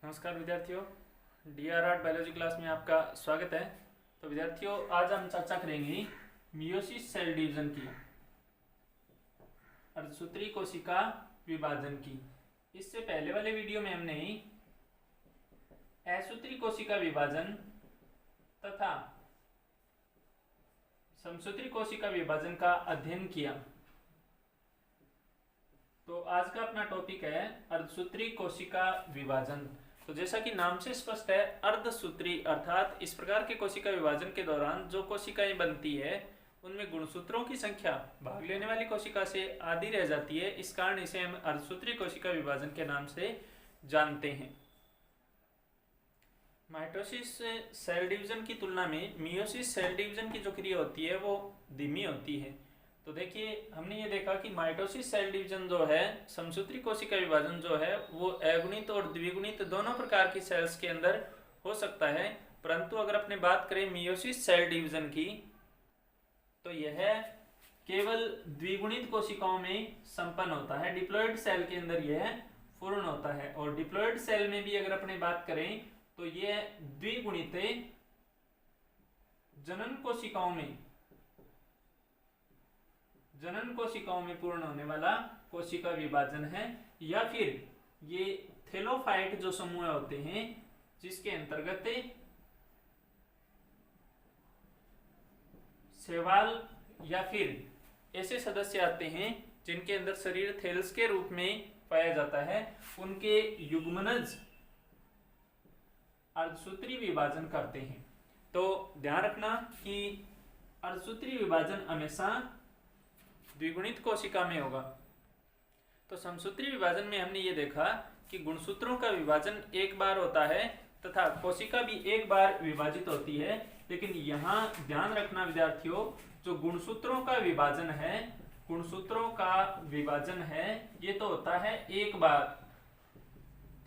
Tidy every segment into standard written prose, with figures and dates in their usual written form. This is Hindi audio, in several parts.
नमस्कार विद्यार्थियों, DRR बायोलॉजी क्लास में आपका स्वागत है। तो विद्यार्थियों, आज हम चर्चा करेंगे मियोसिस सेल डिवीजन की, अर्धसूत्री कोशिका विभाजन की। इससे पहले वाले वीडियो में हमने असूत्री कोशिका विभाजन तथा समसूत्री कोशिका विभाजन का अध्ययन किया। तो आज का अपना टॉपिक है अर्धसूत्री कोशिका विभाजन। तो जैसा कि नाम से स्पष्ट है, अर्धसूत्री अर्थात इस प्रकार के कोशिका विभाजन के दौरान जो कोशिकाएं बनती है उनमें गुणसूत्रों की संख्या भाग लेने वाली कोशिका से आधी रह जाती है। इस कारण इसे हम अर्धसूत्री कोशिका विभाजन के नाम से जानते हैं। माइटोसिस सेल डिवीजन की तुलना में मियोसिस सेल डिवीजन की जो क्रिया होती है वो धीमी होती है। तो देखिए, हमने ये देखा कि माइटोसिस सेल डिवीजन जो है, समसूत्री कोशिका विभाजन जो है, वो अगुणित और द्विगुणित दोनों प्रकार की सेल्स के अंदर हो सकता है। परंतु अगर अपने बात करें मियोसिस सेल डिवीजन की, तो यह केवल द्विगुणित कोशिकाओं में संपन्न होता है। डिप्लॉइड सेल के अंदर यह पूर्ण होता है। और डिप्लॉइड सेल में भी अगर अपने बात करें तो यह द्विगुणित जनन कोशिकाओं में पूर्ण होने वाला कोशिका विभाजन है। या फिर ये थैलोफाइट जो समूह होते हैं, जिसके अंतर्गत शैवाल या फिर ऐसे सदस्य आते हैं जिनके अंदर शरीर थैलस के रूप में पाया जाता है, उनके युग्मनज अर्धसूत्री विभाजन करते हैं। तो ध्यान रखना कि अर्धसूत्री विभाजन हमेशा द्विगुणित कोशिका में होगा। तो समसूत्री विभाजन में हमने ये देखा कि गुणसूत्रों का विभाजन एक बार होता है तथा कोशिका भी एक बार विभाजित होती है। लेकिन यहाँ ध्यान रखना विद्यार्थियों, जो गुणसूत्रों का विभाजन है ये तो होता है एक बार।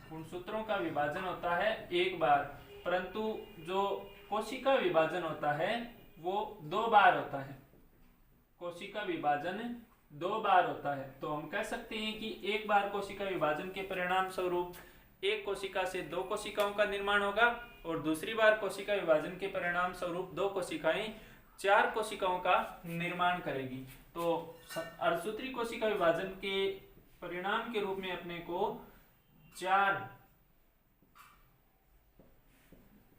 गुणसूत्रों का विभाजन होता है एक बार, परंतु जो कोशिका विभाजन होता है वो दो बार होता है। कोशिका विभाजन दो बार होता है। तो हम कह सकते हैं कि एक बार कोशिका विभाजन के परिणाम स्वरूप एक कोशिका से दो कोशिकाओं का निर्माण होगा, और दूसरी बार कोशिका विभाजन के परिणाम स्वरूप दो कोशिकाएं चार कोशिकाओं का निर्माण करेगी। तो अर्धसूत्री कोशिका विभाजन के परिणाम के रूप में अपने को चार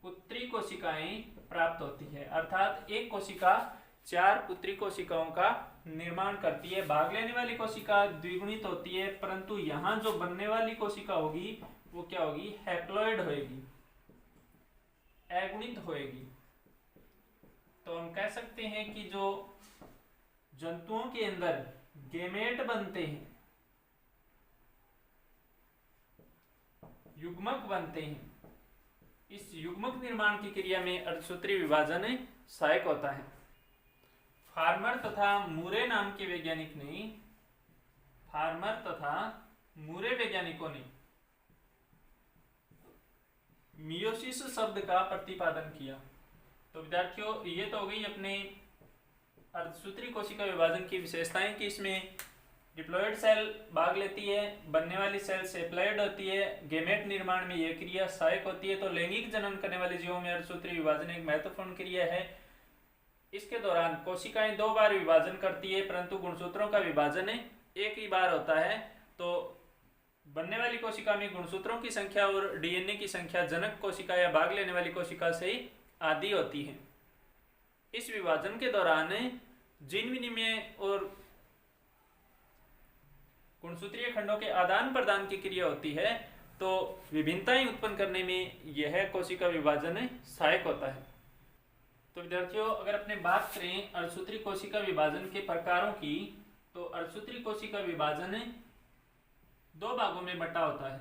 पुत्री कोशिकाएं प्राप्त होती है। अर्थात एक कोशिका चार पुत्री कोशिकाओं का निर्माण करती है। भाग लेने वाली कोशिका द्विगुणित होती है, परंतु यहाँ जो बनने वाली कोशिका होगी वो क्या होगी? हैप्लॉइड होगी, अगुणित होगी। तो हम कह सकते हैं कि जो जंतुओं के अंदर गेमेट बनते हैं, युग्मक बनते हैं, इस युग्मक निर्माण की क्रिया में अर्धसूत्री विभाजन सहायक होता है। फार्मर तथा मूरे नाम के वैज्ञानिक ने वैज्ञानिकों ने मियोसिस शब्द का प्रतिपादन किया। तो विद्यार्थियों, ये तो हो गई अपने अर्धसूत्री कोशिका विभाजन की विशेषताएं कि इसमें डिप्लॉइड सेल भाग लेती है, बनने वाली सेल सेप्लॉइड होती है, गेमेट निर्माण में यह क्रिया सहायक होती है। तो लैंगिक जनन करने वाले जीवों में अर्धसूत्री विभाजन एक महत्वपूर्ण क्रिया है। इसके दौरान कोशिकाएं दो बार विभाजन करती है, परंतु गुणसूत्रों का विभाजन एक ही बार होता है। तो बनने वाली कोशिका में गुणसूत्रों की संख्या और डीएनए की संख्या जनक कोशिका या भाग लेने वाली कोशिका से आधी होती है। इस विभाजन के दौरान जीन विनिमय और गुणसूत्रीय खंडों के आदान प्रदान की क्रिया होती है। तो विभिन्नताएं उत्पन्न करने में यह कोशिका विभाजन सहायक होता है। तो विद्यार्थियों, अगर अपने बात करें अर्धसूत्री कोशिका विभाजन के प्रकारों की, तो अर्धसूत्री कोशिका विभाजन दो भागों में बटा होता है,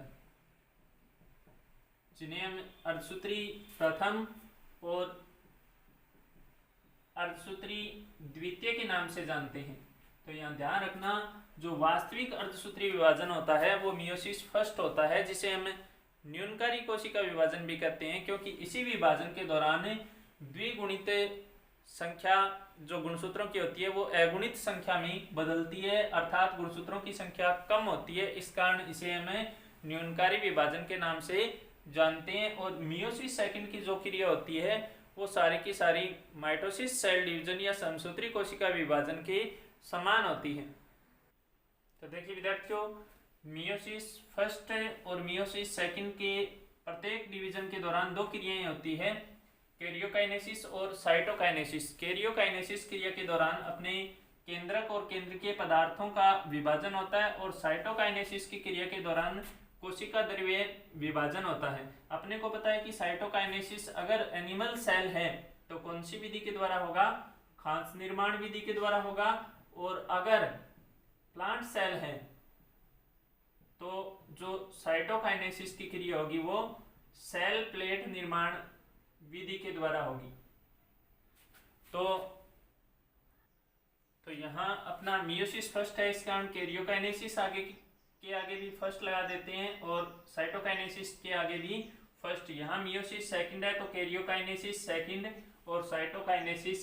जिन्हें हम अर्धसूत्री प्रथम और अर्धसूत्री द्वितीय के नाम से जानते हैं। तो यहाँ ध्यान रखना, जो वास्तविक अर्धसूत्री विभाजन होता है वो मियोसिस फर्स्ट होता है, जिसे हम न्यूनकारी कोशिका विभाजन भी कहते हैं, क्योंकि इसी विभाजन के दौरान द्विगुणित संख्या जो गुणसूत्रों की होती है वो अगुणित संख्या में बदलती है, अर्थात गुणसूत्रों की संख्या कम होती है। इस कारण इसे हमें न्यूनकारी विभाजन के नाम से जानते हैं। और मियोसिस सेकंड की जो क्रिया होती है वो सारी की सारी माइटोसिस सेल डिवीजन या समसूत्री कोशिका विभाजन के समान होती है। तो देखिए विद्यार्थियों, मियोसिस फर्स्ट और मियोसिस सेकंड के प्रत्येक डिवीजन के दौरान दो क्रियाएं होती है, कैरियोकाइनेसिस और साइटोकाइनेसिस। कैरियोकाइनेसिस क्रिया के दौरान अपने केंद्रक और केंद्रकीय पदार्थों का विभाजन होता है और साइटोकाइनेसिस की क्रिया के दौरान कोशिका द्रव्य विभाजन होता है। अपने को पता है कि साइटोकाइनेसिस अगर एनिमल सेल है तो कौन सी विधि के द्वारा होगा, खांच निर्माण विधि के द्वारा होगा। और अगर प्लांट सेल है तो जो साइटोकाइनेसिस की क्रिया होगी वो सेल प्लेट निर्माण विधि के द्वारा होगी। तो यहाँ अपना मियोसिस फर्स्ट है, इसका हम कैरियोकाइनेसिस के आगे भी फर्स्ट लगा देते हैं और साइटोकाइनेसिस के आगे भी फर्स्ट। यहाँ मियोसिस सेकंड है तो कैरियोकाइनेसिस सेकंड और साइटोकाइनेसिस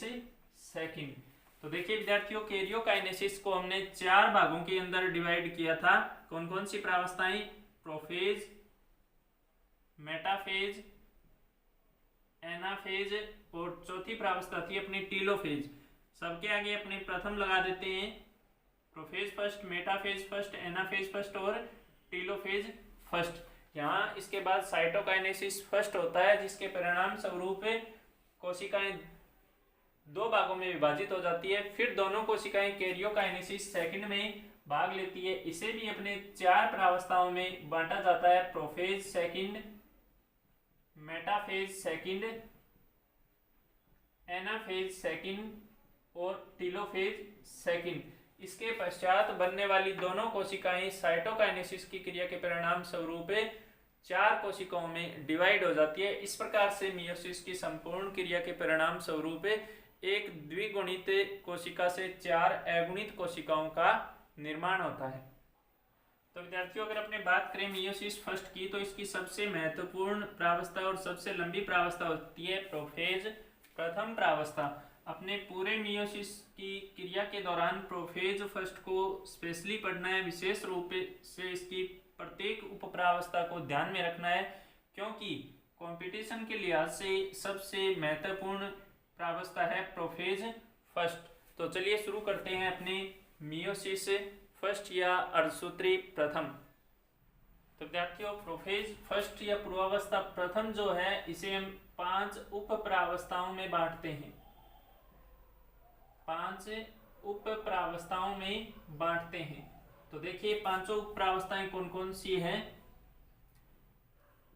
सेकंड। तो देखिए विद्यार्थियों, कैरियोकाइनेसिस को हमने 4 भागों के अंदर डिवाइड किया था। कौन कौन सी प्रावस्थाएं, प्रोफेज, मेटाफेज, एनाफेज और चौथी प्रावस्था थी अपनी टीलोफेज। सबके आगे अपने प्रथम लगा देते हैं, prophase first, metaphase first, anaphase first और टीलोफेज फर्स्ट। यहाँ इसके बाद साइटोकाइनेसिस फर्स्ट होता है जिसके परिणाम स्वरूप कोशिकाएं 2 भागों में विभाजित हो जाती है। फिर दोनों कोशिकाएं कैरियोकाइनेसिस सेकंड में भाग लेती है। इसे भी अपने 4 प्रावस्थाओं में बांटा जाता है, prophase second, metaphase second, anaphase second और टीलोफेज सेकंड। इसके पश्चात बनने वाली दोनों कोशिकाएं साइटोकाइनेसिस की क्रिया के परिणाम स्वरूप 4 कोशिकाओं में डिवाइड हो जाती है। इस प्रकार से मियोसिस की संपूर्ण क्रिया के परिणाम स्वरूप एक द्विगुणित कोशिका से 4 अगुणित कोशिकाओं का निर्माण होता है। तो विद्यार्थियों, अगर अपने बात करें मियोसिस फर्स्ट की तो इसकी सबसे महत्वपूर्ण प्रावस्था और सबसे लंबी प्रावस्था होती है प्रोफेज प्रथम प्रावस्था। अपने पूरे मियोसिस की क्रिया के दौरान प्रोफेज फर्स्ट को स्पेशली पढ़ना है, विशेष रूप से इसकी प्रत्येक उप प्रावस्था को ध्यान में रखना है, क्योंकि कंपटीशन के लिहाज से सबसे महत्वपूर्ण प्रावस्था है प्रोफेज फर्स्ट। तो चलिए शुरू करते हैं अपने मियोसिस फर्स्ट या अर्धसूत्री प्रथम। तो विद्यार्थियों, प्रोफेज फर्स्ट या पूर्वावस्था प्रथम जो है इसे हम 5 उप प्रावस्थाओं में बांटते हैं। 5 उप प्रावस्थाओं में बांटते हैं। तो देखिए पांचों उप प्रावस्थाएं कौन कौन सी हैं।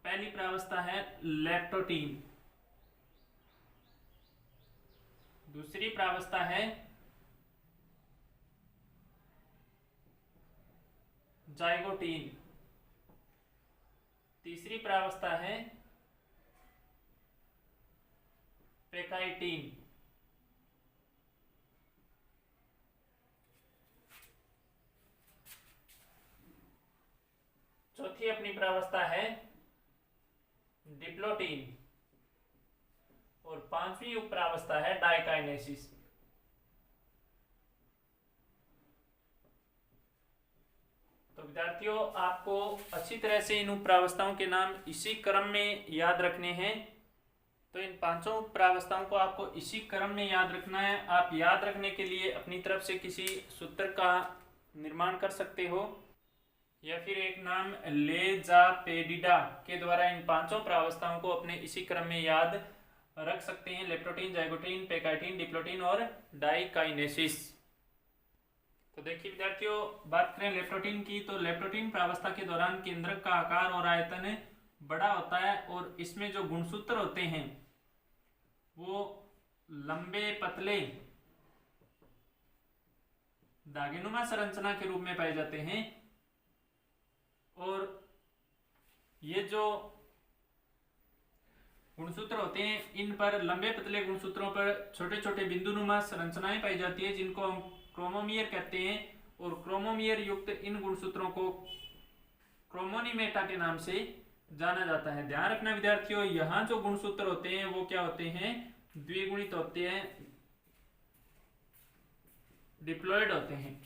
पहली प्रावस्था है लेप्टोटीन, दूसरी प्रावस्था है जाइगोटीन, तीसरी प्रावस्था है पेकाइटीन, चौथी अपनी प्रावस्था है डिप्लोटीन और 5वीं उप प्रावस्था है डाइकाइनेसिस। तो विद्यार्थियों, आपको अच्छी तरह से इन उप प्रावस्थाओं के नाम इसी क्रम में याद रखने हैं। तो इन 5 प्रावस्थाओं को आपको इसी क्रम में याद रखना है। आप याद रखने के लिए अपनी तरफ से किसी सूत्र का निर्माण कर सकते हो या फिर एक नाम लेजापेडिडा के द्वारा इन 5 प्रावस्थाओं को अपने इसी क्रम में याद रख सकते हैं। लेप्टोटीन, जाइगोटीन, पेकाइटीन, डिप्लोटीन और डाइकाइनेसिस। तो देखिए विद्यार्थियों, बात करें लेप्टोटीन की तो लेप्टोटीन प्रावस्था के दौरान केंद्रक का आकार और आयतन बड़ा होता है और इसमें जो गुणसूत्र होते हैं वो लंबे पतले दागेनुमा संरचना के रूप में पाए जाते हैं। और ये जो गुणसूत्र होते हैं इन पर लंबे पतले गुणसूत्रों पर छोटे छोटे बिंदुनुमा संरचनाएं पाई जाती है जिनको हम क्रोमोमियर कहते हैं। और क्रोमोमियर युक्त इन गुणसूत्रों को क्रोमोनीमेटा के नाम से जाना जाता है। ध्यान रखना विद्यार्थियों, यहाँ जो गुणसूत्र होते हैं वो क्या होते हैं, द्विगुणित होते हैं, डिप्लॉयड होते हैं।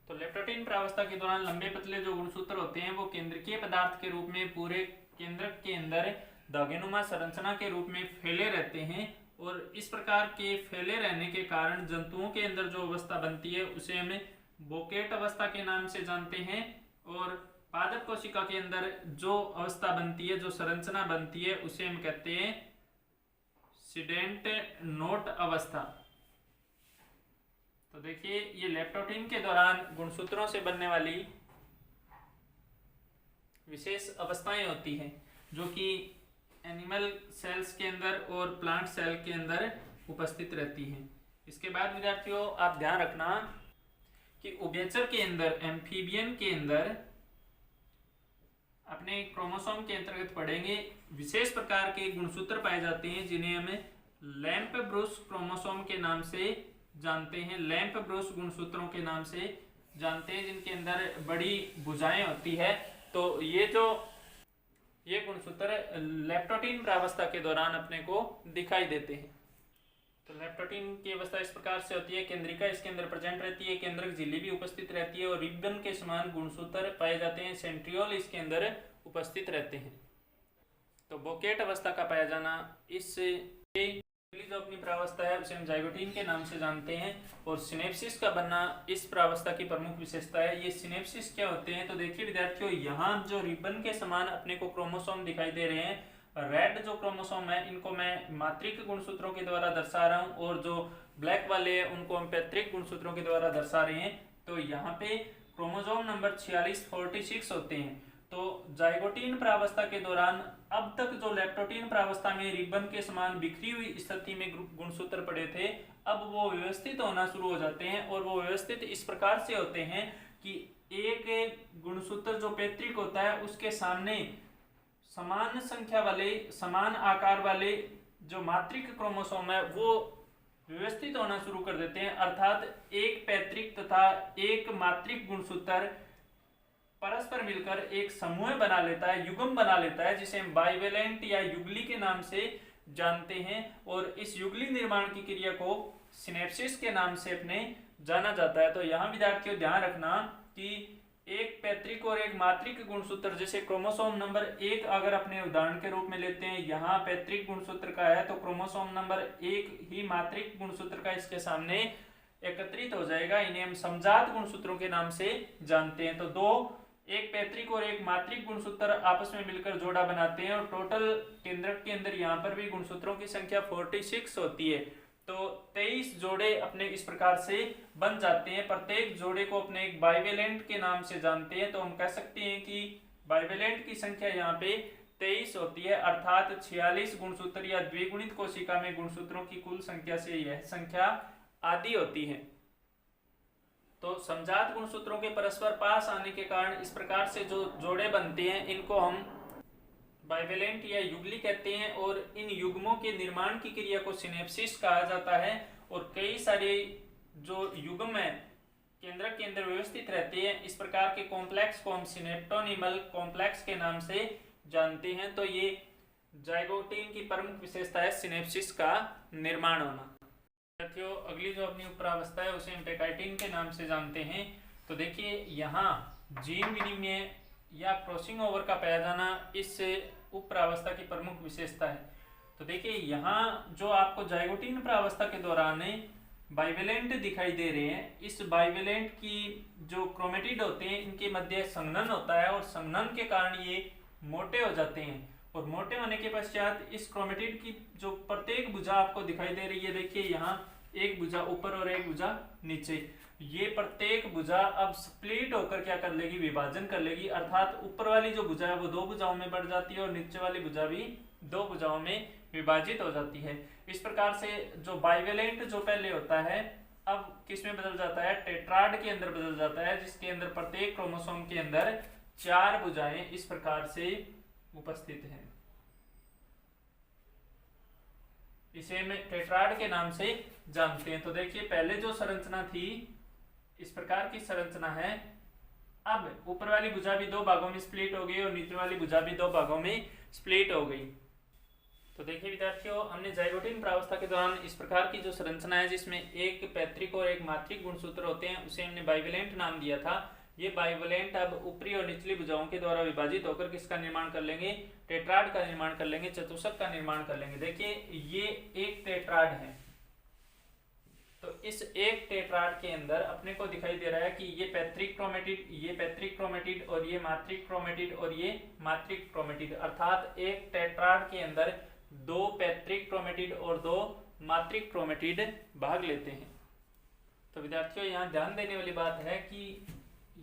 तो लेप्टोटीन प्रावस्था के दौरान लंबे पतले जो गुणसूत्र होते हैं वो केंद्रकीय पदार्थ के रूप में पूरे केंद्रक के अंदर धागेनुमा संरचना के रूप में फैले रहते हैं, और इस प्रकार के फैले रहने के कारण जंतुओं के अंदर जो अवस्था बनती है उसे हम बोकेट अवस्था के नाम से जानते हैं, और पादप कोशिका के अंदर जो अवस्था बनती है, जो संरचना बनती है, उसे हम कहते हैं सीडेंट नोट अवस्था। तो देखिए ये लेप्टोटीन के दौरान गुणसूत्रों से बनने वाली विशेष अवस्थाएं होती हैं जो कि एनिमल सेल्स के अंदर और प्लांट सेल के अंदर उपस्थित रहती हैं। इसके बाद विद्यार्थियों आप ध्यान रखना कि उभयचर के अंदर, एम्फीबियन के अंदर अपने क्रोमोसोम के अंतर्गत पढ़ेंगे विशेष प्रकार के गुणसूत्र पाए जाते हैं जिन्हें हमें लैंप ब्रूस क्रोमोसोम के नाम से जानते हैं, लैंप ब्रूस गुणसूत्रों के नाम से जानते हैं, जिनके अंदर बड़ी भुजाएं होती है। तो ये गुणसूत्र लेप्टोटीन प्रावस्था के दौरान अपने को दिखाई देते हैं। तो लेप्टोटीन की अवस्था इस प्रकार से होती है, केंद्रिका इसके अंदर प्रेजेंट रहती है, केंद्रक झिल्ली भी उपस्थित रहती है और रिबन के समान गुणसूत्र पाए जाते हैं, सेंट्रियोल इसके अंदर उपस्थित रहते हैं। तो बोकेट अवस्था का पाया जाना, इससे जो अपनी प्रावस्था है उसे हम जाइगोटीन के नाम से जानते हैं, और सिनेप्सिस का बनना इस प्रावस्था की प्रमुख विशेषता है। ये सिनेप्सिस क्या होते हैं? तो देखिए विद्यार्थियों, यहाँ जो रिबन के समान अपने को क्रोमोसोम दिखाई दे रहे हैं, रेड जो क्रोमोसोम है इनको मैं मात्रिक गुणसूत्रों के द्वारा दर्शा रहा हूँ, और जो ब्लैक वाले हैं उनको हम पैतृक गुणसूत्रों के द्वारा दर्शा रहे हैं। तो यहाँ पे क्रोमोसोम नंबर 46 होते हैं। तो जाइगोटीन प्रावस्था के दौरान अब तक जो लेप्टोटीन प्रावस्था में रिबन के समान बिखरी हुई स्थिति में गुणसूत्र पड़े थे, अब वो व्यवस्थित होना शुरू हो जाते हैं, और वो व्यवस्थित इस प्रकार से होते हैं कि एक गुणसूत्र जो पैतृक होता है उसके सामने समान संख्या वाले, समान आकार वाले जो मात्रिक क्रोमोसोम है वो व्यवस्थित होना शुरू कर देते हैं। अर्थात एक पैतृक तथा एक मात्रिक गुणसूत्र परस्पर मिलकर एक समूह बना लेता है, युग्म बना लेता है, जिसे हम बाइवेलेंट या युगली के नाम से जानते हैं, और इस युगली निर्माण की क्रिया को सिनेप्सिस के नाम से अपने जाना जाता है। तो यहाँ विद्यार्थियों ध्यान रखना कि एक पैतृक और एक मात्रिक गुणसूत्र, जैसे क्रोमोसोम नंबर 1 अगर अपने उदाहरण के रूप में लेते हैं, यहाँ पैतृक गुणसूत्र का है, तो क्रोमोसोम नंबर 1 ही मात्रिक गुणसूत्र का इसके सामने एकत्रित हो जाएगा। इन्हें हम समजात गुणसूत्रों के नाम से जानते हैं। तो एक पैतृक और एक मात्रिक गुणसूत्र आपस में मिलकर जोड़ा बनाते हैं, और टोटल केंद्रक के अंदर यहाँ पर भी गुणसूत्रों की संख्या 46 होती है। तो 23 जोड़े अपने इस प्रकार से बन जाते हैं। प्रत्येक जोड़े को अपने एक बाइवेलेंट के नाम से जानते हैं। तो हम कह सकते हैं कि बाइवेलेंट की संख्या यहाँ पे 23 होती है, अर्थात 46 गुणसूत्र या द्विगुणित कोशिका में गुणसूत्रों की कुल संख्या से यह संख्या आधी होती है। तो समजात गुणसूत्रों के परस्पर पास आने के कारण इस प्रकार से जो जोड़े बनते हैं इनको हम बाइवेलेंट या युगली कहते हैं, और इन युग्मों के निर्माण की क्रिया को सिनेप्सिस कहा जाता है। और कई सारे जो युग्म है केंद्रक के अंदर व्यवस्थित रहते हैं, इस प्रकार के कॉम्प्लेक्स को हम सिनेप्टोनिमल कॉम्प्लेक्स के नाम से जानते हैं। तो ये जाइगोटीन की प्रमुख विशेषता है, सिनेप्सिस का निर्माण होना। साथियों, अगली जो अपनी उपप्रावस्था है उसे हम पेकाइटिन के नाम से जानते हैं। तो देखिए यहाँ जीन विनिमय या क्रॉसिंग ओवर का पाया जाना इस उपप्रावस्था की प्रमुख विशेषता है। तो देखिए यहाँ जो आपको जाइगोटीन प्रावस्था के दौरान बाइवेलेंट दिखाई दे रहे हैं, इस बाइवेलेंट की जो क्रोमेटिड होते हैं इनके मध्य संघनन होता है, और संघनन के कारण ये मोटे हो जाते हैं, और मोटे होने के पश्चात इस क्रोमेटिड की जो प्रत्येक भुजा आपको दिखाई दे रही है, देखिए यहाँ एक भुजा ऊपर और एक भुजा नीचे, ये प्रत्येक भुजा अब स्प्लिट होकर क्या कर लेगी, विभाजन कर लेगी। अर्थात ऊपर वाली जो भुजा है वो 2 भुजाओं में बढ़ जाती है, और नीचे वाली भुजा भी 2 भुजाओं में विभाजित हो जाती है। इस प्रकार से जो बाइवेलेंट जो पहले होता है अब किस में बदल जाता है, टेट्राड के अंदर बदल जाता है, जिसके अंदर प्रत्येक क्रोमोसोम के अंदर 4 भुजाएं इस प्रकार से उपस्थित हैं। इसे हम टेट्राड के नाम से जानते हैं। तो देखिए पहले जो संरचना थी इस प्रकार की संरचना है, अब ऊपर वाली भुजा भी 2 भागों में स्प्लिट हो गई और नीचे वाली भुजा भी 2 भागों में स्प्लिट हो गई। तो देखिए विद्यार्थियों, हमने जाइगोटीन प्रावस्था के दौरान इस प्रकार की जो संरचना है जिसमें एक पैतृक और एक मात्रिक गुणसूत्र होते हैं उसे हमने बाइवेलेंट नाम दिया था। ये बाइवलेंट अब ऊपरी और निचली भुजाओं के द्वारा विभाजित होकर किसका निर्माण कर लेंगे, टेट्राड का निर्माण कर लेंगे, चतुष्क का निर्माण कर लेंगे। देखिए ये एक टेट्राड है, तो इस एक टेट्राड के अंदर अपने को दिखाई दे रहा है कि ये पैतृक क्रोमेटिड, ये पैतृक क्रोमेटिड और ये मातृक क्रोमेटिड और ये मातृक क्रोमेटिड, अर्थात एक टेट्राड के अंदर 2 पैतृक क्रोमेटिड और 2 मातृक क्रोमेटिड भाग लेते हैं। तो विद्यार्थियों यहाँ ध्यान देने वाली बात है कि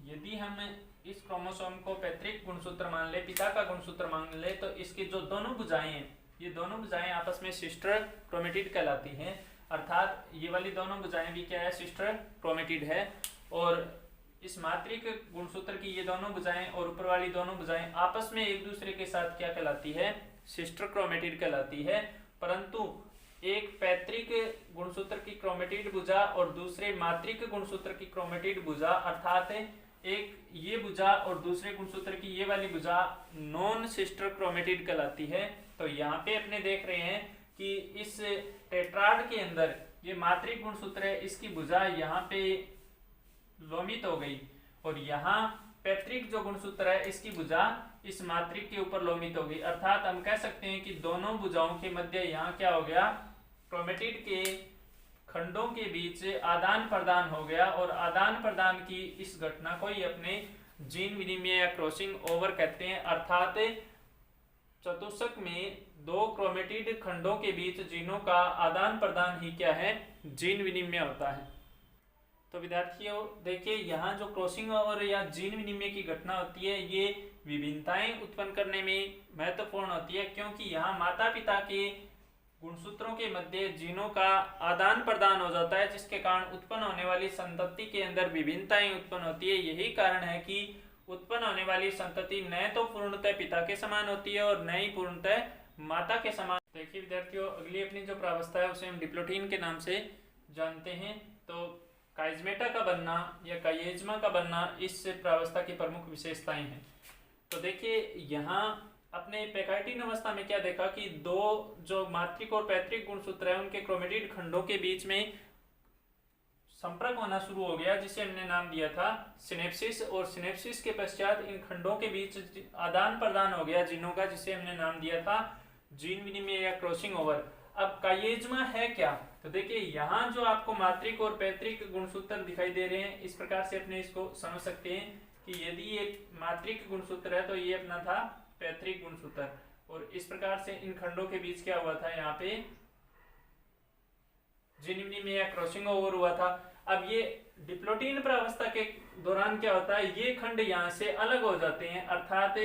यदि हम इस क्रोमोसोम को पैतृक गुणसूत्र मान ले, पिता का गुणसूत्र मान ले, तो इसकी जो दोनों भुजाएं हैं, ये दोनों भुजाएं आपस में सिस्टर क्रोमेटिड कहलाती हैं, अर्थात ये वाली दोनों भुजाएं भी क्या है, सिस्टर क्रोमेटिड है। और इस मातृक गुणसूत्र की ये दोनों भुजाएं और ऊपर वाली दोनों भुजाएं आपस में एक दूसरे के साथ क्या कहलाती है, सिस्टर क्रोमेटिड कहलाती है। परंतु एक पैतृक गुणसूत्र की क्रोमेटिड भुजा और दूसरे मातृक गुणसूत्र की क्रोमेटिड भुजा, अर्थात एक ये भुजा और दूसरे गुणसूत्र की ये वाली भुजा नॉन सिस्टर क्रोमेटिड कहलाती है। तो यहाँ पे अपने देख रहे हैं कि इस टेट्राड के अंदर ये मातृक गुणसूत्र है, इसकी भुजा यहाँ पे लोमित हो गई और यहाँ पैतृक जो गुणसूत्र है इसकी भुजा इस मातृक के ऊपर लोमित हो गई, अर्थात हम कह सकते हैं कि दोनों भुजाओं के मध्य यहाँ क्या हो गया, क्रोमेटिड के खंडों के बीच आदान प्रदान हो गया। और आदान प्रदान की इस घटना को ही अपने जीन विनिमय या क्रॉसिंग ओवर कहते हैं, अर्थात चतुष्क में 2 क्रोमेटिड खंडों के बीच जीनों का आदान प्रदान ही क्या है, जीन विनिमय होता है। तो विद्यार्थियों देखिए यहाँ जो क्रॉसिंग ओवर या जीन विनिमय की घटना होती है ये विभिन्नताएं उत्पन्न करने में महत्वपूर्ण होती है, क्योंकि यहाँ माता पिता के गुणसूत्रों के मध्य जीनों का आदान प्रदान हो जाता है, जिसके कारण उत्पन्न होने वाली संतति के अंदर विभिन्नताएं उत्पन्न होती है। यही कारण है कि उत्पन्न होने वाली संतति न तो पूर्णतः पिता के समान होती है और न ही पूर्णतः माता के समान। देखिए विद्यार्थियों अगली अपनी जो प्रावस्था है उसे हम डिप्लोटीन के नाम से जानते हैं। तो काइजमेटा का बनना या काइएज्मा का बनना इस प्रावस्था की प्रमुख विशेषताएं हैं। तो देखिए यहाँ अपने पैकाइटिन अवस्था में क्या देखा कि 2 जो मातृक और पैतृक गुणसूत्र है उनके क्रोमेटिड खंडों के बीच में संपर्क होना शुरू हो गया, जिसे हमने नाम दिया था सिनेप्सिस। और सिनेप्सिस के पश्चात इन खंडों के बीच आदान प्रदान हो गया जीनों का, जिसे हमने नाम दिया था जीन विनिमय या क्रॉसिंग ओवर। अब काइएज्मा है क्या, तो देखिए यहाँ जो आपको मातृक और पैतृक गुणसूत्र दिखाई दे रहे हैं, इस प्रकार से अपने इसको समझ सकते हैं कि यदि एक मातृक गुणसूत्र है तो ये अपना था पैतृक गुणसूत्र, और इस प्रकार से इन खंडों के बीच क्या हुआ था, यहाँ पे जीन विनिमय या क्रॉसिंग ओवर हुआ था। अब ये डिप्लोटीन प्रावस्था के दौरान क्या होता है, ये खंड यहाँ से अलग हो जाते हैं, अर्थात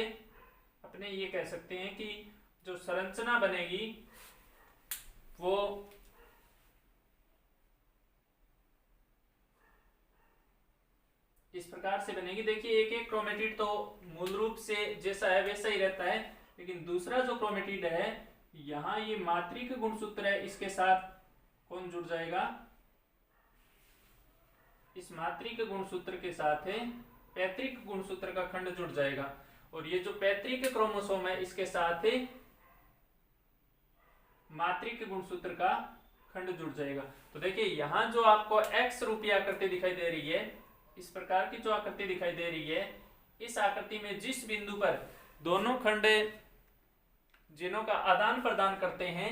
अपने ये कह सकते हैं कि जो संरचना बनेगी वो इस प्रकार से बनेगी। देखिए एक एक क्रोमेटिड तो मूल रूप से जैसा है वैसा ही रहता है, लेकिन दूसरा जो क्रोमेटिड है यहाँ ये मातृक गुणसूत्र है, इसके साथ कौन जुड़ जाएगा, इस मातृक गुणसूत्र के साथ है पैतृक गुणसूत्र का खंड जुड़ जाएगा, और ये जो पैतृक क्रोमोसोम है इसके साथ मातृक गुणसूत्र का खंड जुड़ जाएगा। तो देखिए यहाँ जो आपको एक्स रूपी आकृति दिखाई दे रही है, इस प्रकार की जो आकृति दिखाई दे रही है, इस आकृति में जिस बिंदु पर दोनों खंड जीनों का आदान प्रदान करते हैं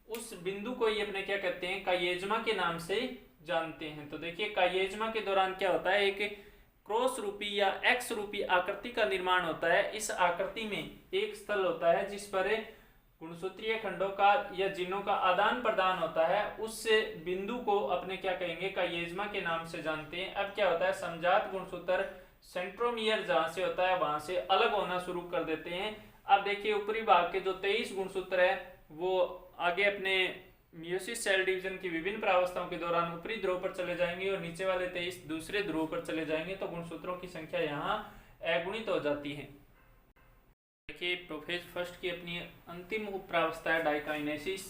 उस बिंदु को ये अपने क्या कहते हैं, काइएज्मा के नाम से जानते हैं। तो देखिए काइएज्मा के दौरान क्या होता है, एक क्रॉस रूपी या एक्स रूपी आकृति का निर्माण होता है। इस आकृति में एक स्थल होता है जिस पर गुणसूत्रीय खंडों का या जीनों का आदान प्रदान होता है, उस बिंदु को अपने क्या कहेंगे, काइएज्मा के नाम से जानते हैं। अब क्या होता है, समजात गुणसूत्र सेंट्रोमियर जहां से होता है वहां से अलग होना शुरू कर देते हैं। अब देखिए ऊपरी भाग के जो 23 गुणसूत्र है वो आगे अपने मियोसिस सेल डिवीजन की विभिन्न प्रावस्थाओं के दौरान ऊपरी ध्रुव पर चले जाएंगे और नीचे वाले 23 दूसरे ध्रुव पर चले जाएंगे, तो गुणसूत्रों की संख्या यहाँ अगुणित हो जाती है। देखिए प्रोफेज फर्स्ट की अपनी अंतिम प्रावस्था है डाइकाइनेसिस।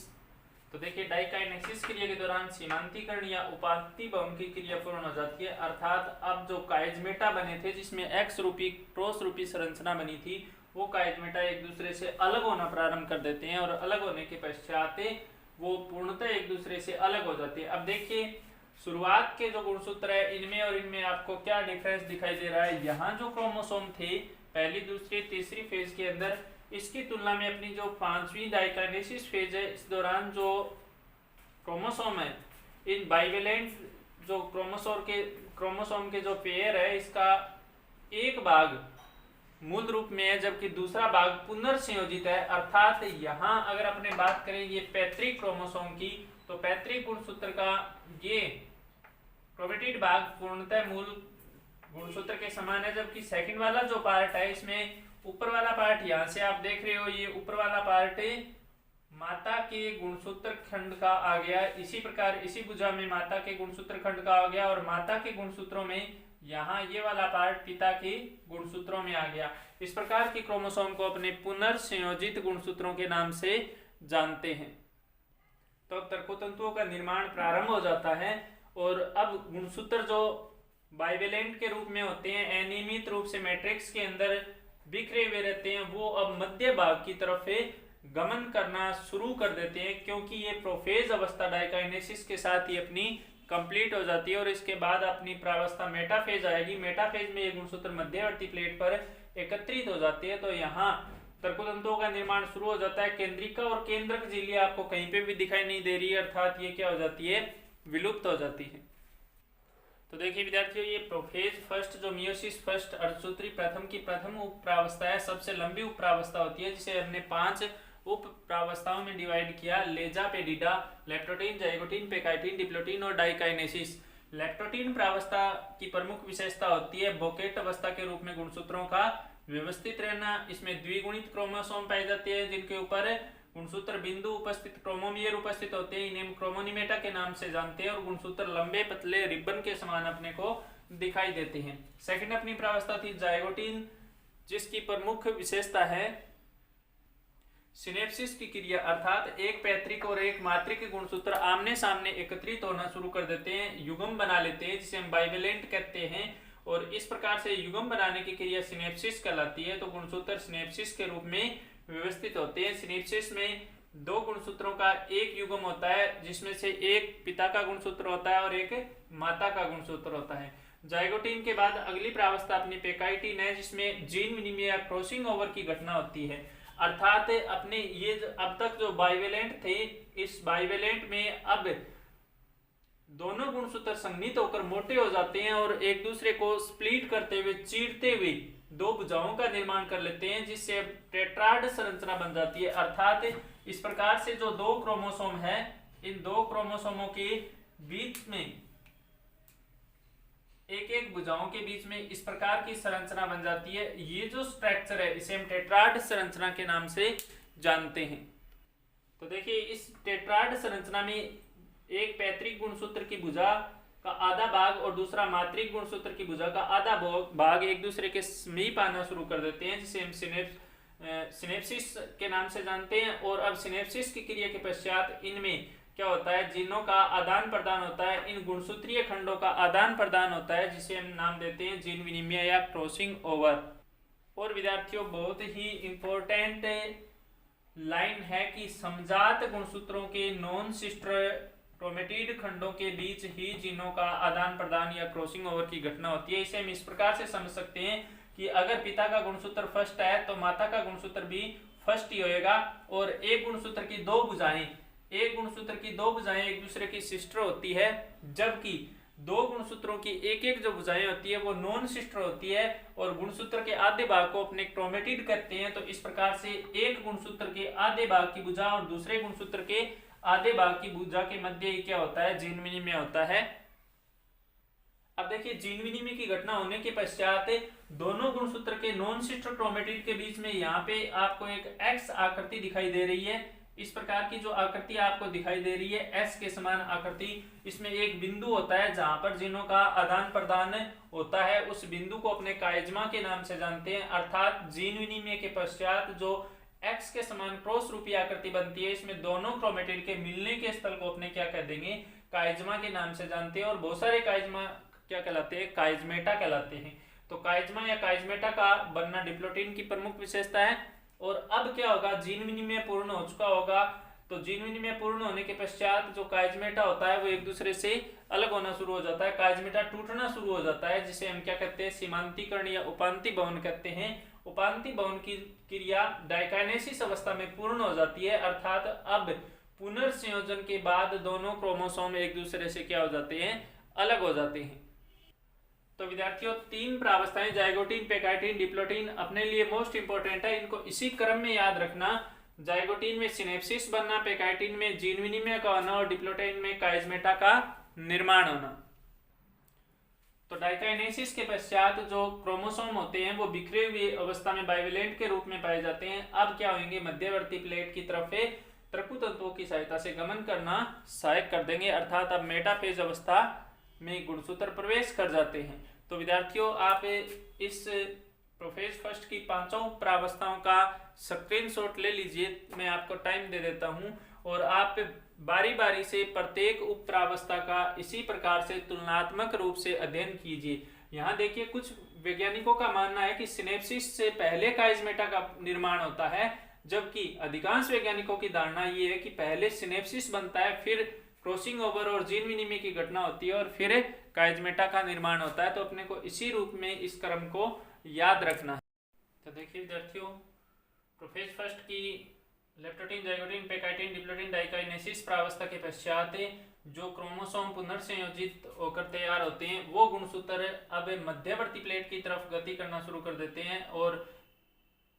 तो देखिए डाइकाइनेसिस क्रिया के दौरान सीमांतीकरण या उपाधि भवन की क्रिया पूर्ण हो जाती है, अर्थात अब जो काइजमेटा बने थे जिसमें एक्स रूपी क्रॉस रूपी संरचना बनी थी, वो काइजमेटा एक दूसरे से अलग होना प्रारंभ कर देते हैं और अलग होने के पश्चात वो पूर्णतः एक दूसरे से अलग हो जाते हैं। अब देखिए शुरुआत के जो गुणसूत्र है इनमें और इनमें आपको क्या डिफरेंस दिखाई दे रहा है। यहाँ जो क्रोमोसोम थे पहली, दूसरी, तीसरी फेज के अंदर, इसकी तुलना में अपनी जो 5वीं डाइकाइनेसिस फेज है इस दौरान जो क्रोमोसोम है, इन बाइवेलेंट जो क्रोमोसोम के जो पेयर है इसका एक भाग मूल रूप में है जबकि दूसरा भाग पुनर्संयोजित है। अर्थात यहाँ अगर अपने बात करें ये पैतृक क्रोमोसोम की, तो पैतृक गुणसूत्र का ये क्रोमेटिड भाग पूर्णतः मूल गुणसूत्र के समान है, जबकि सेकंड वाला जो पार्ट है इसमें ऊपर वाला पार्ट, यहाँ से आप देख रहे हो ये ऊपर वाला पार्ट माता के गुणसूत्र खंड का आ गया। इसी प्रकार इसी भुजा में माता के गुणसूत्र खंड का आ गया और माता के गुणसूत्रों में यहाँ ये वाला पार्ट पिता के गुणसूत्रों में आ गया। इस प्रकार की क्रोमोसोम को अपने पुनर्संयोजित गुणसूत्रों के नाम से जानते हैं। तो अब तर्कोतंतुओं का निर्माण प्रारंभ हो जाता है और अब गुणसूत्र जो बाइवेलेंट के रूप में होते हैं, अनियमित रूप से मैट्रिक्स के अंदर बिखरे हुए रहते हैं, वो अब मध्य भाग की तरफ गमन करना शुरू कर देते हैं, क्योंकि ये प्रोफेज अवस्था डाइकाइनेसिस के साथ ही अपनी कंप्लीट हो जाती है और इसके बाद अपनी प्रावस्था मेटाफेज आएगी। मेटाफेज में ये गुणसूत्र मध्यवर्ती प्लेट पर एकत्रित हो जाती है। तो यहाँ तर्कोतंतुओं का निर्माण शुरू हो जाता है। केंद्रिका और केंद्रक झिल्लियां आपको कहीं पे भी दिखाई नहीं दे रही है, अर्थात ये क्या हो जाती है, विलुप्त हो जाती है। तो देखिए विद्यार्थियों, ये प्रोफेज फर्स्ट जो मियोसिस फर्स्ट अर्धसूत्री प्रथम की प्रथम उप प्रावस्था है, सबसे लंबी उप प्रावस्था होती है, जिसे हमने 5 उप प्रावस्थाओं में डिवाइड किया। लेजा, पेडिडा, लेप्टोटीन, जाइगोटीन, पेकाइटीन, डिप्लोटीन और डाइकाइनेसिस। लेप्टोटीन प्रावस्था की प्रमुख विशेषता होती है बोकेट अवस्था के रूप में गुणसूत्रों का व्यवस्थित रहना। इसमें द्विगुणित क्रोमोसोम पाए जाते हैं जिनके ऊपर गुणसूत्र बिंदु उपस्थित क्रोमोमियर उपस्थित होते हैं। इन्हें क्रोमोनिमेटा के नाम से जानते हैं और गुणसूत्र लंबे पतले रिबन के समान अपने को दिखाई देते हैं। सेकंड अपनी प्रावस्था थी जाइगोटीन, जिसकी प्रमुख विशेषता है सिनेप्सिस की क्रिया, अर्थात एक पैतृक और एक मातृक गुणसूत्र आमने सामने एकत्रित होना शुरू कर देते हैं, युग्म बना लेते हैं, जिसे हम बाइवेलेंट कहते हैं। और इस प्रकार से युग्म बनाने की क्रिया सिनेप्सिस कहलाती है। तो गुणसूत्र सिनेप्सिस के रूप में व्यवस्थित होते हैं। सिनेप्सिस में 2 गुणसूत्रों का एक युग्म होता है, जिसमें से एक पिता का गुणसूत्र होता है और एक माता का गुणसूत्र होता है। जाइगोटीन के बाद अगली प्रावस्था अपनी पेकाइटीन है, जिसमें जीन विनिमय या क्रॉसिंग ओवर की घटना होती है। अर्थात अपने ये अब तक जो बाइवेलेंट थे, इस बाइवेलेंट में अब दोनों गुणसूत्र संघनित होकर मोटे हो जाते हैं और एक दूसरे को स्प्लिट करते हुए, चीरते हुए 2 भुजाओं का निर्माण कर लेते हैं, जिससे टेट्राड संरचना बन जाती है। अर्थात इस प्रकार से जो 2 क्रोमोसोम है, इन 2 क्रोमोसोमों के बीच में एक भुजाओं के बीच में इस प्रकार की संरचना बन जाती है। ये जो स्ट्रक्चर है इसे हम टेट्राड संरचना के नाम से जानते हैं। तो देखिए, इस टेट्राड संरचना में एक पैतृक गुणसूत्र की भुजा का आधा भाग और दूसरा मातृक गुणसूत्र की भुजा का आधा भाग एक दूसरे के समीप आना शुरू कर देते हैं, जिसे हम सिनेप्सिस के नाम से जानते हैं। और अब सिनेप्सिस की क्रिया के पश्चात इनमें क्या होता है, जीनों का आदान प्रदान होता है, इन गुणसूत्रीय खंडों का आदान प्रदान होता है, जिसे हम नाम देते हैं जीन विनिमय या क्रॉसिंग ओवर। और विद्यार्थियों, बहुत ही इंपॉर्टेंट लाइन है कि समजात गुणसूत्रों के नॉन सिस्टर क्रोमेटिड खंडों के बीच ही जीनों का आदान प्रदान या क्रॉसिंग ओवर की घटना होती है। इसे हम इस प्रकार से समझ सकते हैं कि अगर पिता का गुणसूत्र फर्स्ट है तो माता का गुणसूत्र भी फर्स्ट ही होएगा। और एक गुणसूत्र की 2 भुजाएं एक दूसरे की सिस्टर होती है, जबकि 2 गुणसूत्रों की एक जो भुजाएं होती है वो नॉन सिस्टर होती है और गुणसूत्र के आधे भाग को अपने क्रोमेटिड कहते हैं। तो इस प्रकार से एक गुणसूत्र के आधे भाग की भुजा और दूसरे गुणसूत्र के आधे भाग की भुजा के मध्य ही क्या होता है, जीन विनिमय होता है। अब देखिए, जीन विनिमय की घटना होने के पश्चात दोनों गुणसूत्र के नॉन सिस्टर क्रोमेटिड के बीच में यहाँ पे आपको एक एक्स आकृति दिखाई दे रही है। इस प्रकार की जो आकृति आपको दिखाई दे रही है, एस के समान आकृति, इसमें एक बिंदु होता है जहां पर जीनों का आदान प्रदान होता है। उस बिंदु को अपने काइजमा के नाम से जानते हैं। अर्थात जीन विनिमय के पश्चात जो एक्स के समान क्रॉस रूपी आकृति बनती है, इसमें दोनों क्रोमेटिड के मिलने के स्थल को अपने क्या कह देंगे, काइजमा के नाम से जानते हैं। और बहुत सारे काइजमा क्या कहलाते हैं, काइजमेटा कहलाते हैं। तो काइजमा या काइजमेटा का बनना डिप्लोटीन की प्रमुख विशेषता है। और अब क्या होगा, जीन विनिमय पूर्ण हो चुका होगा, तो जीन विनिमय पूर्ण होने के पश्चात जो काइजमेटा होता है वो एक दूसरे से अलग होना शुरू हो जाता है, काइजमेटा टूटना शुरू हो जाता है, जिसे हम क्या कहते हैं, सीमांतीकरण या उपांति भवन कहते हैं। उपांति भवन की क्रिया डाइकाइनेसिस अवस्था में पूर्ण हो जाती है, अर्थात अब पुनर्संयोजन के बाद दोनों क्रोमोसोम एक दूसरे से क्या हो जाते हैं, अलग हो जाते हैं। तो विद्यार्थियों, 3 प्रावस्थाएं जाइगोटीन, पेकाइटिन, डिप्लोटीन अपने लिए मोस्ट इंपोर्टेंट है, इनको इसी क्रम में याद रखना। जाइगोटीन में सिनेप्सिस बनना, पेकाइटिन में जीन विनिमय का होना और डिप्लोटीन में काइजमेटा का निर्माण होना। तो डाइकाइनेसिस के पश्चात जो क्रोमोसोम होते हैं वो बिखरे हुए अवस्था में बाइवेलेंट के रूप में पाए जाते हैं। अब क्या होंगे, मध्यवर्ती प्लेट की तरफ तृप्त तंतुओं की सहायता से गमन करना सहायक कर देंगे, अर्थात अब मेटाफेज अवस्था में गुणसूत्र प्रवेश कर जाते हैं। तो विद्यार्थियों, आप इस प्रोफेज फर्स्ट की 5 प्रावस्थाओं का स्क्रीनशॉट ले लीजिए, मैं आपको टाइम दे देता हूं, और आप बारी बारी से प्रत्येक उप प्रावस्था का इसी प्रकार से तुलनात्मक रूप से अध्ययन कीजिए। यहाँ देखिए, कुछ वैज्ञानिकों का मानना है कि सिनेप्सिस से पहले काइजमेटा का निर्माण होता है, जबकि अधिकांश वैज्ञानिकों की धारणा ये है कि पहले सिनेप्सिस बनता है, फिर क्रॉसिंग ओवर और जीन विनिमय की घटना होती है और फिर काइजमेटा का निर्माण होता है। तो अपने को इसी रूप में इस क्रम को याद रखना है। तो देखिए विद्यार्थियों, प्रोफेज फर्स्ट की लेप्टोटीन, जाइगोटीन, पेकाइटिन, डिप्लोटीन, डाइकाइनेसिस प्रावस्था के पश्चात जो क्रोमोसोम पुनर्संयोजित होकर तैयार होते हैं वो गुणसूत्र अब मध्यवर्ती प्लेट की तरफ गति करना शुरू कर देते हैं और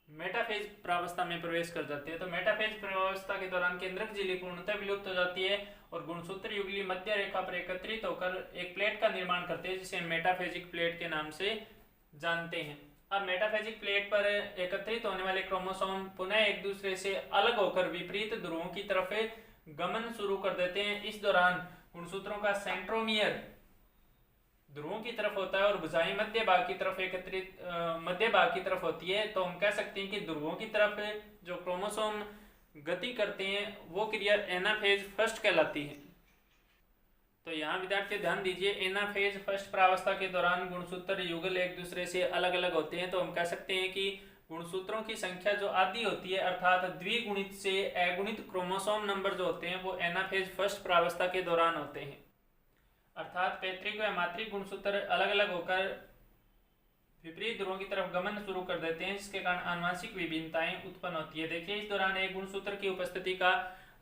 मेटाफेज प्रावस्था में प्रवेश कर जाते हैं। तो मेटाफेज प्रावस्था के दौरान केंद्रक झिल्ली पूर्णतः विलुप्त हो जाती है और गुणसूत्र युगली मध्य रेखा पर एकत्रित होकर एक प्लेट का निर्माण करते हैं, जिसे मेटाफेजिक प्लेट के नाम से जानते हैं। अब मेटाफेजिक प्लेट पर एकत्रित होने वाले क्रोमोसोम पुनः एक दूसरे से अलग होकर विपरीत ध्रुवों की तरफ गमन शुरू कर देते हैं। इस दौरान गुणसूत्रों का सेंट्रोमियर ध्रुवों की तरफ होता है और भुजाएं मध्य भाग की तरफ मध्य भाग की तरफ होती है। तो हम कह सकते हैं कि ध्रुवों की तरफ जो क्रोमोसोम गति करते हैं वो क्रिया एनाफेज फर्स्ट कहलाती है। तो यहाँ विद्यार्थी ध्यान दीजिए, एनाफेज फर्स्ट प्रावस्था के दौरान गुणसूत्र युगल एक दूसरे से अलग अलग होते हैं। तो हम कह सकते हैं कि गुणसूत्रों की संख्या जो आधी होती है, अर्थात द्विगुणित से अगुणित क्रोमोसोम नंबर जो होते हैं वो एनाफेज फर्स्ट प्रावस्था के दौरान होते हैं, अर्थात पैतृक व मातृक गुणसूत्र अलग अलग होकर विपरीत ध्रुवों की तरफ गमन शुरू कर देते हैं, जिसके कारण आनुवंशिक विभिन्नताएं उत्पन्न होती है। देखिए, इस दौरान एक गुणसूत्र की उपस्थिति का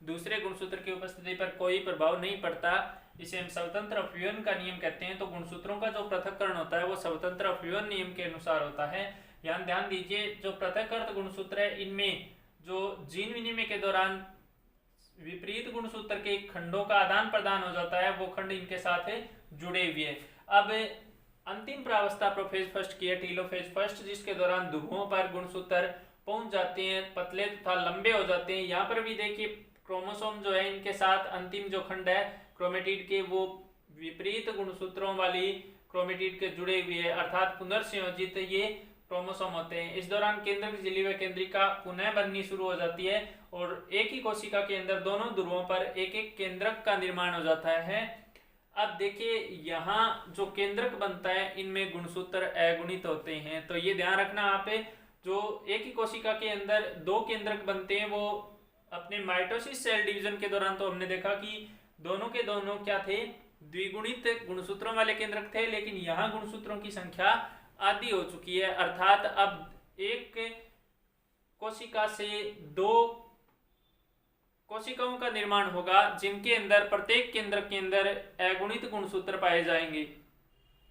दूसरे गुणसूत्र की उपस्थिति पर कोई प्रभाव नहीं पड़ता, इसे हम स्वतंत्र अपव्यवन का नियम कहते हैं। तो गुणसूत्रों का जो पृथक्करण होता है वो स्वतंत्र अपव्यवन नियम के अनुसार होता है। यहाँ ध्यान दीजिए, जो पृथक्कृत गुणसूत्र है इनमें जो जीन विनिमय के दौरान विपरीत गुणसूत्र के खंडों का आदान प्रदान हो जाता है वो खंड इनके साथ जुड़े हुए हैं। अब अंतिम प्रावस्था प्रोफेज फर्स्ट की है, टीलोफेज फर्स्ट, जिसके दौरान ध्रुवों पर गुणसूत्र पहुंच जाते हैं, पतले तथा लंबे हो जाते हैं। यहाँ पर भी देखिए, क्रोमोसोम जो है इनके साथ अंतिम जो खंड है क्रोमेटिड के वो विपरीत गुणसूत्रों वाली क्रोमेटिड के जुड़े हुए हैं, अर्थात पुनर्संयोजित ये क्रोमोसोम होते हैं। इस दौरान केंद्रक झिल्ली व केंद्रिका पुनः बननी शुरू हो जाती है और एक ही कोशिका के अंदर दोनों ध्रुवों पर एक एक केंद्रक का निर्माण हो जाता है। अब देखिए, यहाँ जो केंद्रक बनता है इनमें गुणसूत्र अगुणित होते हैं। तो ये ध्यान रखना आप, जो एक ही कोशिका के अंदर 2 केंद्रक बनते हैं वो अपने माइटोसिस सेल डिवीजन के दौरान तो हमने देखा कि दोनों के दोनों क्या थे, द्विगुणित गुणसूत्रों वाले केंद्रक थे, लेकिन यहाँ गुणसूत्रों की संख्या आधी हो चुकी है, अर्थात अब एक कोशिका से 2 कोशिकाओं का निर्माण होगा जिनके अंदर प्रत्येक केंद्रक के अंदर अगुणित गुणसूत्र पाए जाएंगे।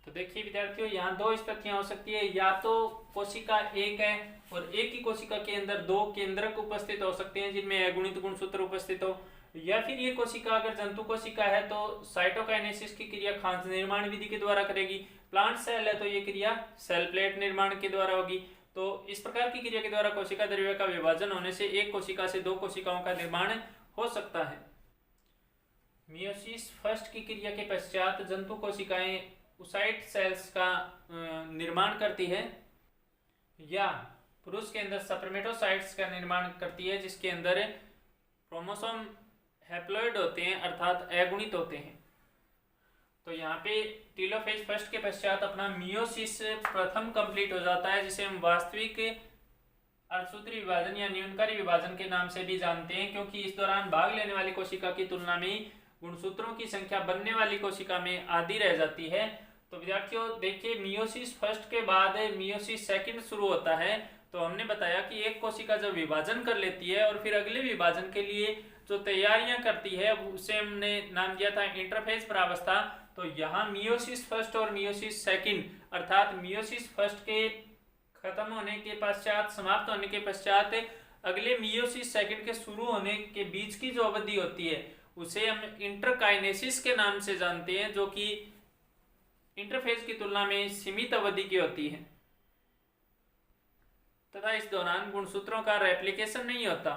तो देखिए विद्यार्थियों, यहाँ 2 स्थितियां हो सकती है, या तो कोशिका एक है और एक ही कोशिका के अंदर 2 केंद्रक उपस्थित हो सकते हैं जिनमें अगुणित गुणसूत्र उपस्थित हो, या फिर ये कोशिका अगर जंतु कोशिका है तो साइटोकाइनेसिस की क्रिया खाद्य निर्माण विधि के द्वारा करेगी, प्लांट सेल है तो ये क्रिया सेल प्लेट निर्माण के द्वारा होगी। तो इस प्रकार की क्रिया के द्वारा कोशिका द्रव्य का विभाजन होने से एक कोशिका से 2 कोशिकाओं का निर्माण हो सकता है। मियोसिस फर्स्ट की क्रिया के पश्चात जंतु कोशिकाएं ओसाइट सेल्स का निर्माण करती है या पुरुष के अंदर स्पर्मेटोसाइट्स का निर्माण करती है, जिसके अंदर क्रोमोसोम हैप्लॉइड होते हैं, अर्थात अगुणित होते हैं। तो यहाँ पे टीलोफेज फर्स्ट के पश्चात अपना मियोसिस प्रथम कंप्लीट हो जाता है, जिसे हम वास्तविक अर्धसूत्री विभाजन या न्यूनकारी विभाजन के नाम से भी जानते हैं, क्योंकि इस दौरान भाग लेने वाली कोशिका की तुलना में गुणसूत्रों की संख्या बनने वाली कोशिका में आधी रह जाती है। तो विद्यार्थियों देखिए, मियोसिस फर्स्ट के बाद मियोसिस सेकंड शुरू होता है। तो हमने बताया कि एक कोशिका जब विभाजन कर लेती है और फिर अगले विभाजन के लिए जो तैयारियां करती है उसे हमने नाम दिया था इंटरफेज प्रावस्था। तो यहाँ मियोसिस फर्स्ट और मियोसिस सेकंड, अर्थात मियोसिस फर्स्ट के खत्म होने के पश्चात, समाप्त होने के पश्चात अगले मियोसिस सेकंड के शुरू होने के बीच की जो अवधि होती है उसे हम इंटरकाइनेसिस के नाम से जानते हैं, जो कि इंटरफेज की तुलना में सीमित अवधि की होती है तथा इस दौरान गुणसूत्रों का रेप्लिकेशन नहीं होता।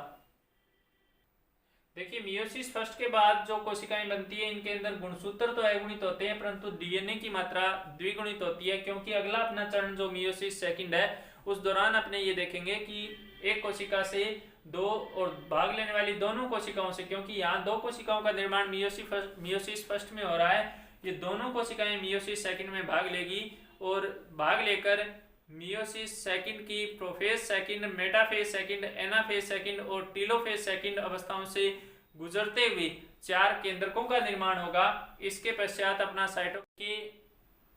देखिए, मियोसिस फर्स्ट के बाद जो कोशिकाएं बनती है इनके अंदर गुणसूत्र तो अगुणित होते हैं, परंतु डीएनए की मात्रा द्विगुणित होती है, क्योंकि अगला अपना चरण जो मियोसिस सेकंड है उस दौरान अपने ये देखेंगे कि एक कोशिका से दो और भाग लेने वाली दोनों कोशिकाओं से, क्योंकि यहाँ दो कोशिकाओं का निर्माण मियोसिस फर्स्ट में हो रहा है, ये दोनों कोशिकाएं मियोसिस सेकंड में भाग लेगी और भाग लेकर मियोसिस सेकंड की prophase second, metaphase second, anaphase second और टीलोफेज सेकंड अवस्थाओं से गुजरते हुए 4 केंद्रकों का निर्माण होगा। इसके पश्चात अपना साइटो के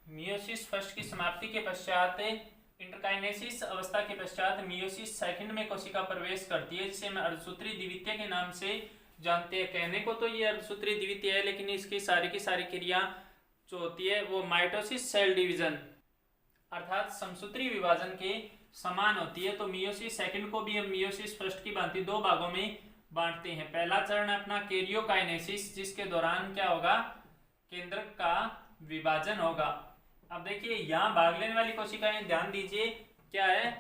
मियोसिस फर्स्ट की समाप्ति के पश्चात इंटरकाइनेसिस अवस्था के पश्चात मियोसिस सेकंड में कोशिका प्रवेश करती है, जिसे हम अर्धसूत्री द्वितीय के नाम से जानते हैं। कहने को तो ये अर्धसूत्री द्वितीय है, लेकिन इसकी सारी क्रिया जो होती है वो माइटोसिस सेल डिवीजन अर्थात समसूत्री विभाजन के समान होती है। तो मियोसिस सेकंड को भी हम मियोसिस फर्स्ट की भांति 2 भागों में बांटते हैं। पहला चरण अपना कैरियोकाइनेसिस, जिसके दौरान क्या होगा, केंद्रक का विभाजन होगा। अब देखिए, यहाँ भाग लेने वाली कोशिकाएं ध्यान दीजिए क्या है,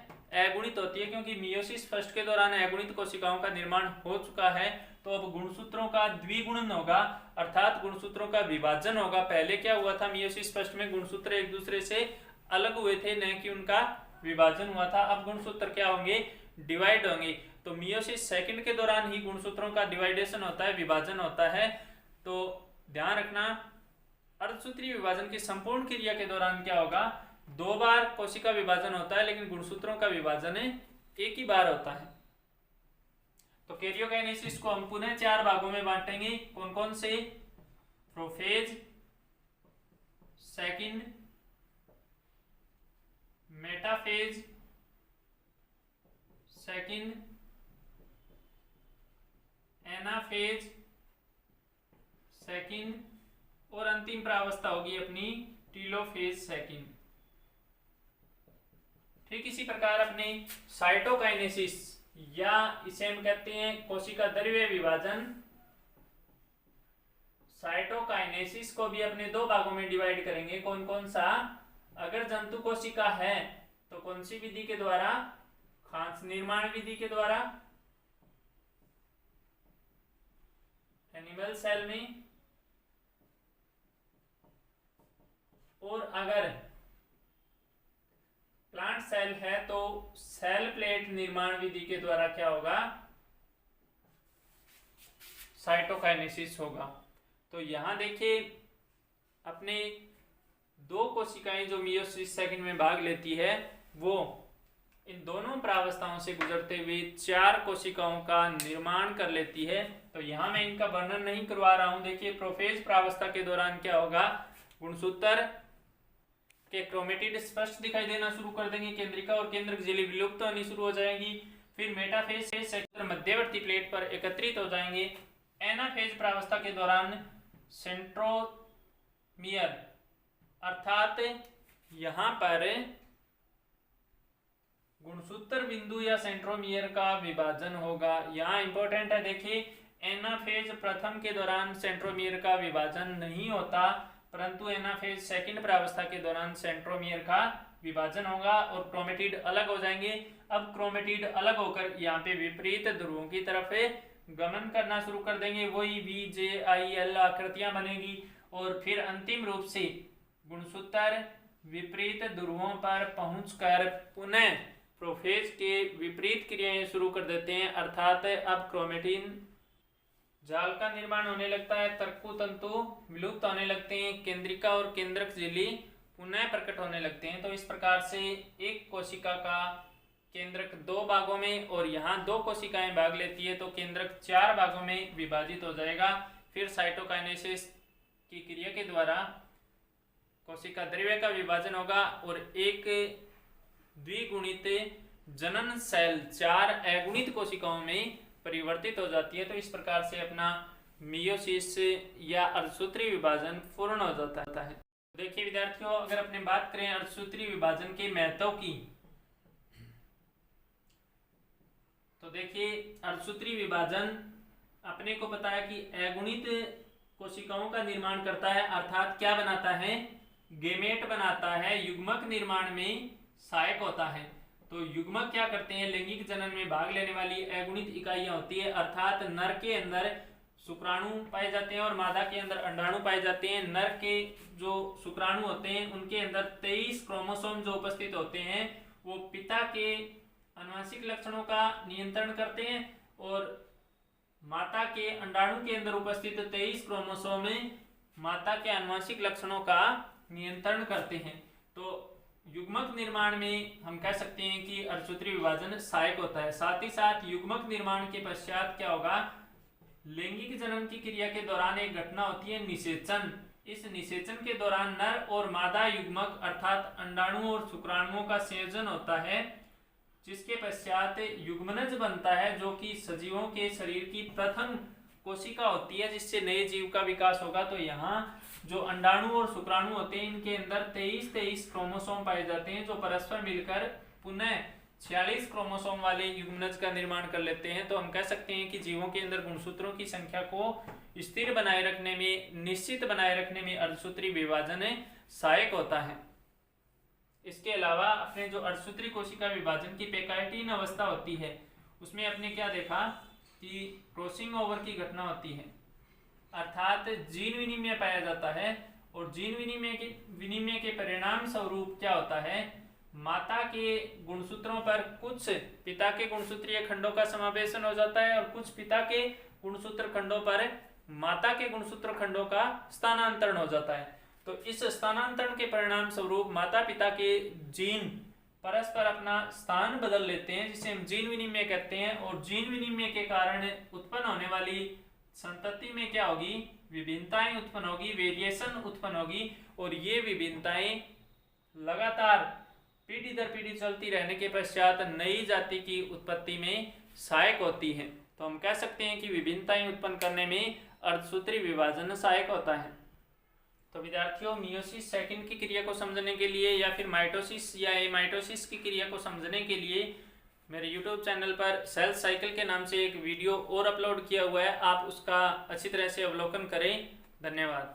अगुणित होती है, क्योंकि मियोसिस फर्स्ट के दौरान अगुणित कोशिकाओं का निर्माण हो चुका है। तो अब गुणसूत्रों का द्विगुणन होगा, अर्थात गुणसूत्रों का विभाजन होगा। पहले क्या हुआ था, मियोसिस फर्स्ट में गुणसूत्र एक दूसरे से अलग हुए थे, न कि उनका विभाजन हुआ था। अब गुणसूत्र क्या होंगे, डिवाइड होंगे। तो मियोसिस सेकंड के दौरान ही गुणसूत्रों का डिवाइडेशन होता है, विभाजन होता है। तो ध्यान रखना, अर्धसूत्रीय विभाजन की संपूर्ण क्रिया के दौरान क्या होगा, 2 बार कोशिका विभाजन होता है, लेकिन गुणसूत्रों का विभाजन एक ही बार होता है। तो कैरियोकाइनेसिस को हम पुनः 4 भागों में बांटेंगे। कौन कौन से, prophase second, metaphase second, anaphase second और अंतिम प्रावस्था होगी अपनी टीलोफेज सेकंड। ठीक इसी प्रकार अपने साइटोकाइनेसिस या इसे हम कहते हैं कोशिका द्रव्य विभाजन, साइटोकाइनेसिस को भी अपने 2 भागों में डिवाइड करेंगे। कौन कौन सा, अगर जंतु कोशिका है तो कौन सी विधि के द्वारा, खांच निर्माण विधि के द्वारा, एनिमल सेल में, और अगर प्लांट सेल है तो सेल प्लेट निर्माण विधि के द्वारा क्या होगा, साइटोकाइनेसिस होगा। तो यहां देखिए, अपने 2 कोशिकाएं जो मियोसिस सेकंड में भाग लेती है वो इन दोनों प्रावस्थाओं से गुजरते हुए 4 कोशिकाओं का निर्माण कर लेती है। तो यहाँ मैं इनका वर्णन नहीं करवा रहा हूं। देखिए, प्रोफेज प्रावस्था के दौरान क्या होगा, गुणसूत्र के क्रोमेटिड स्पष्ट दिखाई देना शुरू कर देंगे, केंद्रिका और केंद्रक झिल्ली विलुप्त होनी शुरू हो जाएगी। फिर मेटाफेज सेक्टर मध्यवर्ती प्लेट पर एकत्रित हो जाएंगे। एनाफेज प्रावस्था के दौरान सेंट्रोमियर अर्थात यहाँ पर गुणसूत्र बिंदु या सेंट्रोमियर का विभाजन होगा। यहाँ इंपॉर्टेंट है, देखिए, एनाफेज प्रथम के दौरान सेंट्रोमियर का विभाजन नहीं होता, परंतु एनाफेज सेकंड प्रावस्था के दौरान सेंट्रोमियर का विभाजन होगा और क्रोमेटिड अलग हो जाएंगे। अब क्रोमेटिड अलग होकर यहाँ पे विपरीत ध्रुवों की तरफ गमन करना शुरू कर देंगे, वही VJIL आकृतियां बनेगी और फिर अंतिम रूप से गुणसूत्र विपरीत ध्रुवों पर पहुंचकर पुनः प्रोफेज के विपरीत क्रियाएं शुरू कर देते हैं, अर्थात अब क्रोमेटिन जाल का निर्माण होने लगता है, तर्कु तंतु विलुप्त होने लगते हैं, केंद्रिका और केंद्रक झिल्ली पुनः प्रकट होने लगते हैं। तो इस प्रकार से एक कोशिका का केंद्रक 2 भागों में और यहाँ 2 कोशिकाएं भाग लेती है तो केंद्रक 4 भागों में विभाजित हो जाएगा। फिर साइटोकाइनेसिस की क्रिया के द्वारा कोशिका द्रव्य का विभाजन होगा और एक द्विगुणित जनन सेल 4 अगुणित कोशिकाओं में परिवर्तित हो जाती है। तो इस प्रकार से अपना मियोसिस या अर्धसूत्री विभाजन पूर्ण हो जाता है। देखिए विद्यार्थियों, अगर अपने बात करें अर्धसूत्री विभाजन के महत्व की, तो देखिए अर्धसूत्री विभाजन अपने को पता है कि अगुणित कोशिकाओं का निर्माण करता है, अर्थात क्या बनाता है, गेमेट बनाता है, युग्मक निर्माण में सहायक होता है। तो युग्मक क्या करते हैं, लैंगिक जनन में भाग लेने वाली अगुणित इकाइयां होती है, अर्थात नर के अंदर शुक्राणु पाए जाते हैं और मादा के अंदर अंडाणु पाए जाते हैं। नर के जो शुक्राणु होते हैं उनके अंदर 23 क्रोमोसोम जो उपस्थित होते हैं वो पिता के आनुवंशिक लक्षणों का नियंत्रण करते हैं और माता के अंडाणु के अंदर उपस्थित 23 क्रोमोसोम माता के आनुवंशिक लक्षणों का नियंत्रण करते हैं। तो युग्मक निर्माण में हम कह सकते हैं कि अर्धसूत्री विभाजन सहायक होता है। साथ ही साथ युग्मक निर्माण के पश्चात क्या होगा, लैंगिक जनन की क्रिया के दौरान एक घटना होती है निषेचन। इस निषेचन के दौरान नर और मादा युग्मक अर्थात अंडाणु और शुक्राणुओं का संयोजन होता है, जिसके पश्चात युग्मनज बनता है, जो कि सजीवों के शरीर की प्रथम कोशिका होती है जिससे नए जीव का विकास होगा। तो यहाँ जो अंडाणु और शुक्राणु होते हैं इनके अंदर 23 क्रोमोसोम पाए जाते हैं जो परस्पर मिलकर पुनः 46 क्रोमोसोम वाले युग्मनज का निर्माण कर लेते हैं। तो हम कह सकते हैं कि जीवों के अंदर गुणसूत्रों की संख्या को स्थिर बनाए रखने में, निश्चित बनाए रखने में अर्धसूत्री विभाजन सहायक होता है। इसके अलावा अपने जो अर्धसूत्री कोशिका विभाजन की पैकाइटिन अवस्था होती है उसमें अपने क्या देखा कि क्रॉसिंग ओवर की घटना होती है, अर्थात जीन विनिमय पाया जाता है और जीन विनिमय के परिणाम स्वरूप क्या होता है, माता के गुणसूत्रों पर कुछ पिता के गुणसूत्रीय खंडों का समावेशन हो जाता है और कुछ पिता के गुणसूत्र खंडों पर माता के गुणसूत्र खंडों का स्थानांतरण हो जाता है। तो इस स्थानांतरण के परिणाम स्वरूप माता पिता के जीन परस्पर अपना स्थान बदल लेते हैं, जिसे हम जीन विनिमय कहते हैं। और जीन विनिमय के कारण उत्पन्न होने वाली संतति में क्या होगी, विभिन्नताएं उत्पन्न होगी, वेरिएशन उत्पन्न होगी और ये विभिन्नताएं लगातार पीढ़ी दर पीढ़ी चलती रहने के पश्चात नई जाति की उत्पत्ति में सहायक होती है। तो हम कह सकते हैं कि विभिन्नताएं उत्पन्न करने में अर्धसूत्री विभाजन सहायक होता है। तो विद्यार्थियों, मियोसिस सेकंड की क्रिया को समझने के लिए या फिर माइटोसिस या एमाइटोसिस की क्रिया को समझने के लिए मेरे YouTube चैनल पर सेल साइकिल के नाम से एक वीडियो और अपलोड किया हुआ है, आप उसका अच्छी तरह से अवलोकन करें। धन्यवाद।